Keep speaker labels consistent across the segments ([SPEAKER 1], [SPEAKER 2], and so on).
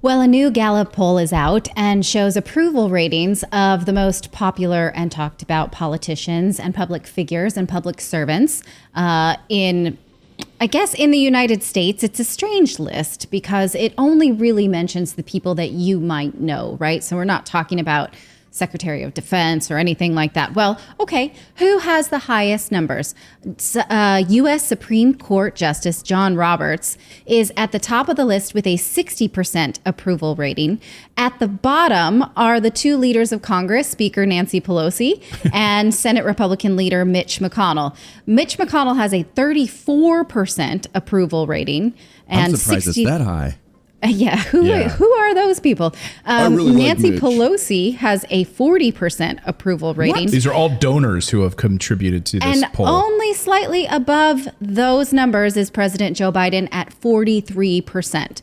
[SPEAKER 1] Well, a new Gallup poll is out and shows approval ratings of the most popular and talked about politicians and public figures and public servants in the United States. It's a strange list because it only really mentions the people that you might know, right? So we're not talking about Secretary of Defense or anything like that. Well, okay, who has the highest numbers? U.S. Supreme Court Justice John Roberts is at the top of the list with a 60% approval rating. At the bottom are the two leaders of Congress, Speaker Nancy Pelosi and Senate Republican leader Mitch McConnell. Mitch McConnell has a 34% approval rating. And
[SPEAKER 2] I'm surprised it's that high.
[SPEAKER 1] Who are those people? Nancy Pelosi has a 40% approval rating.
[SPEAKER 3] What? These are all donors who have contributed to this poll.
[SPEAKER 1] And only slightly above those numbers is President Joe Biden at 43%.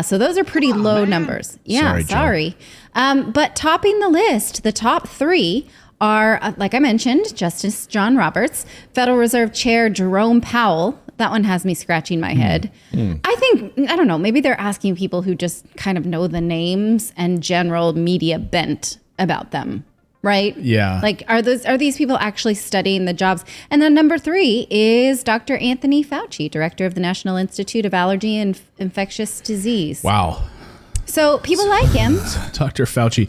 [SPEAKER 1] So those are pretty low numbers. Yeah, sorry. But topping the list, the top three are, like I mentioned, Justice John Roberts, Federal Reserve Chair Jerome Powell. That one has me scratching my head. I don't know, maybe they're asking people who just kind of know the names and general media bent about them, right?
[SPEAKER 3] Yeah.
[SPEAKER 1] Like, are these people actually studying the jobs? And then number three is Dr. Anthony Fauci, director of the National Institute of Allergy and Infectious Disease.
[SPEAKER 3] Wow.
[SPEAKER 1] So people like him.
[SPEAKER 3] Dr. Fauci,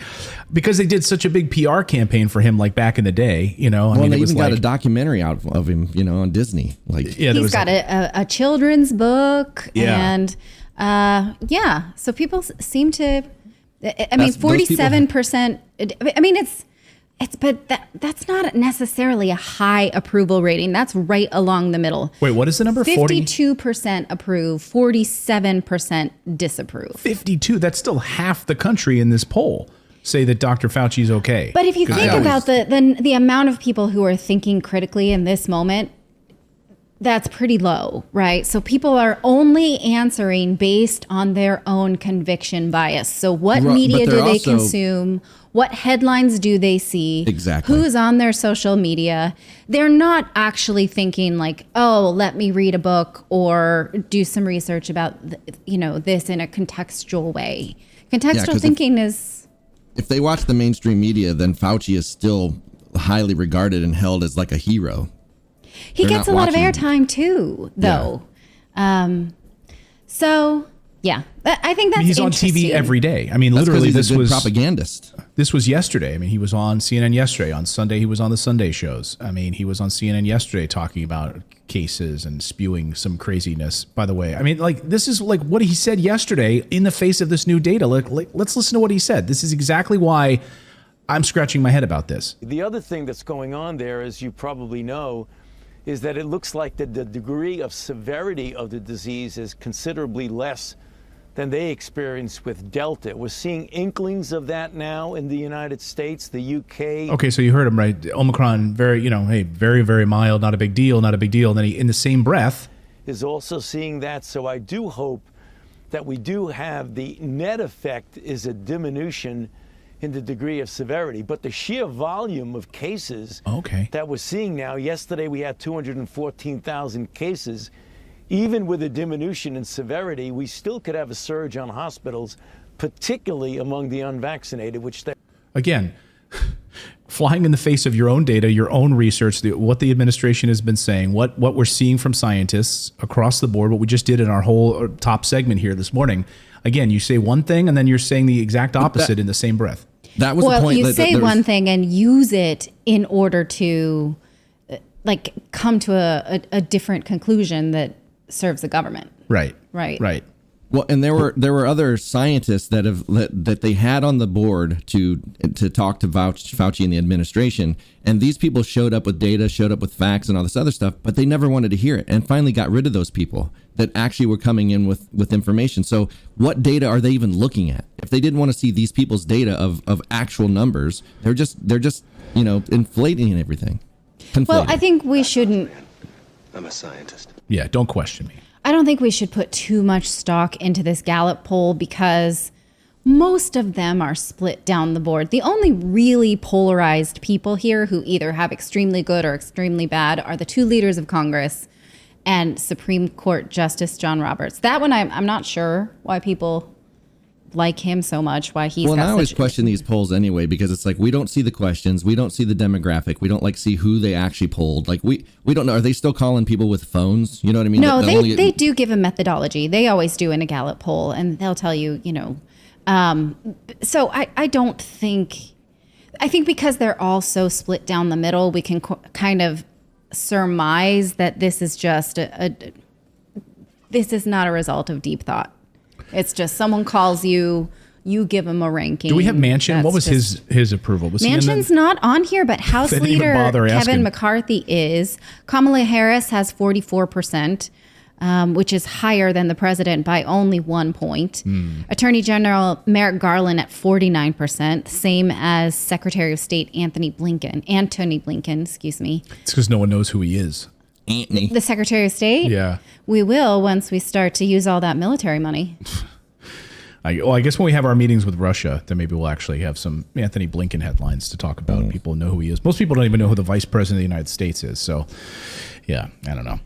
[SPEAKER 3] because they did such a big PR campaign for him, like back in the day, you know.
[SPEAKER 2] They even got a documentary out of him, you know, on Disney. Like,
[SPEAKER 1] he's got a children's book, and so people seem to. I mean, 47%. I mean, but that's not necessarily a high approval rating. That's right along the middle.
[SPEAKER 3] Wait, what is the number?
[SPEAKER 1] 52% approve, 47% disapprove.
[SPEAKER 3] 52. That's still half the country in this poll say that Dr. Fauci is okay.
[SPEAKER 1] But if you think about the amount of people who are thinking critically in this moment, that's pretty low, right? So people are only answering based on their own conviction bias. So what media do they consume? What headlines do they see?
[SPEAKER 2] Exactly.
[SPEAKER 1] Who's on their social media? They're not actually thinking like, oh, let me read a book or do some research about, this in a contextual way. Contextual thinking is...
[SPEAKER 2] If they watch the mainstream media, then Fauci is still highly regarded and held as like a hero.
[SPEAKER 1] He gets a lot of airtime too, though. Yeah. I think that's
[SPEAKER 3] he's on TV every day. I mean, literally,
[SPEAKER 2] this was propagandist.
[SPEAKER 3] This was yesterday. I mean, he was on CNN yesterday. On Sunday, he was on the Sunday shows. I mean, he was on CNN yesterday talking about cases and spewing some craziness. By the way, I mean, like, this is like what he said yesterday in the face of this new data. Let's listen to what he said. This is exactly why I'm scratching my head about this.
[SPEAKER 4] The other thing that's going on there, as you probably know, is that it looks like the degree of severity of the disease is considerably less than they experienced with Delta. We're seeing inklings of that now in the United States, the UK.
[SPEAKER 3] Okay, so you heard him, right? Omicron, very, very, very mild, not a big deal, not a big deal. And then he, in the same breath,
[SPEAKER 4] is also seeing that. So I do hope that we do have the net effect is a diminution in the degree of severity, but the sheer volume of cases that we're seeing now, yesterday we had 214,000 cases. Even with a diminution in severity, we still could have a surge on hospitals, particularly among the unvaccinated, which they...
[SPEAKER 3] Again, flying in the face of your own data, your own research, what the administration has been saying, what we're seeing from scientists across the board, what we just did in our whole top segment here this morning. Again, you say one thing and then you're saying the exact opposite in the same breath.
[SPEAKER 2] That was the point.
[SPEAKER 1] You say one thing and use it in order to come to a different conclusion that serves the government.
[SPEAKER 3] Right.
[SPEAKER 2] Well, and there were other scientists that they had on the board to talk to Fauci and the administration, and these people showed up with data, showed up with facts and all this other stuff, but they never wanted to hear it, and finally got rid of those people that actually were coming in with information. So what data are they even looking at? If they didn't want to see these people's data of actual numbers, they're just inflating everything. Conflating.
[SPEAKER 1] Well, I think we shouldn't.
[SPEAKER 5] I'm a scientist.
[SPEAKER 3] Yeah, don't question me.
[SPEAKER 1] I don't think we should put too much stock into this Gallup poll because most of them are split down the board. The only really polarized people here who either have extremely good or extremely bad are the two leaders of Congress and Supreme Court Justice John Roberts. That one, I'm not sure why people like him so much, why he's
[SPEAKER 2] Well, and I
[SPEAKER 1] got
[SPEAKER 2] always
[SPEAKER 1] such
[SPEAKER 2] question these polls anyway, because it's like we don't see the questions, we don't see the demographic, we don't like see who they actually polled. Like we don't know. Are they still calling people with phones? You know what I mean?
[SPEAKER 1] No,
[SPEAKER 2] That
[SPEAKER 1] they do give a methodology. They always do in a Gallup poll, and they'll tell you, so I don't think, I think because they're all so split down the middle, we can kind of surmise that this is just this is not a result of deep thought. It's just someone calls you, you give them a ranking.
[SPEAKER 3] Do we have Manchin?
[SPEAKER 1] That's
[SPEAKER 3] What was
[SPEAKER 1] just-
[SPEAKER 3] his approval? Was he in
[SPEAKER 1] Manchin's
[SPEAKER 3] the-
[SPEAKER 1] not on here, but House
[SPEAKER 3] They didn't even
[SPEAKER 1] Leader
[SPEAKER 3] bother
[SPEAKER 1] Kevin
[SPEAKER 3] asking.
[SPEAKER 1] McCarthy is. Kamala Harris has 44%, which is higher than the president by only 1 point. Attorney General Merrick Garland at 49%, same as Secretary of State Antony Blinken, excuse me.
[SPEAKER 3] It's because no one knows who he is.
[SPEAKER 2] Anthony.
[SPEAKER 1] The Secretary of State?
[SPEAKER 3] Yeah.
[SPEAKER 1] We will once we start to use all that military money.
[SPEAKER 3] I guess when we have our meetings with Russia, then maybe we'll actually have some Anthony Blinken headlines to talk about. People know who he is. Most people don't even know who the Vice President of the United States is. So, yeah, I don't know.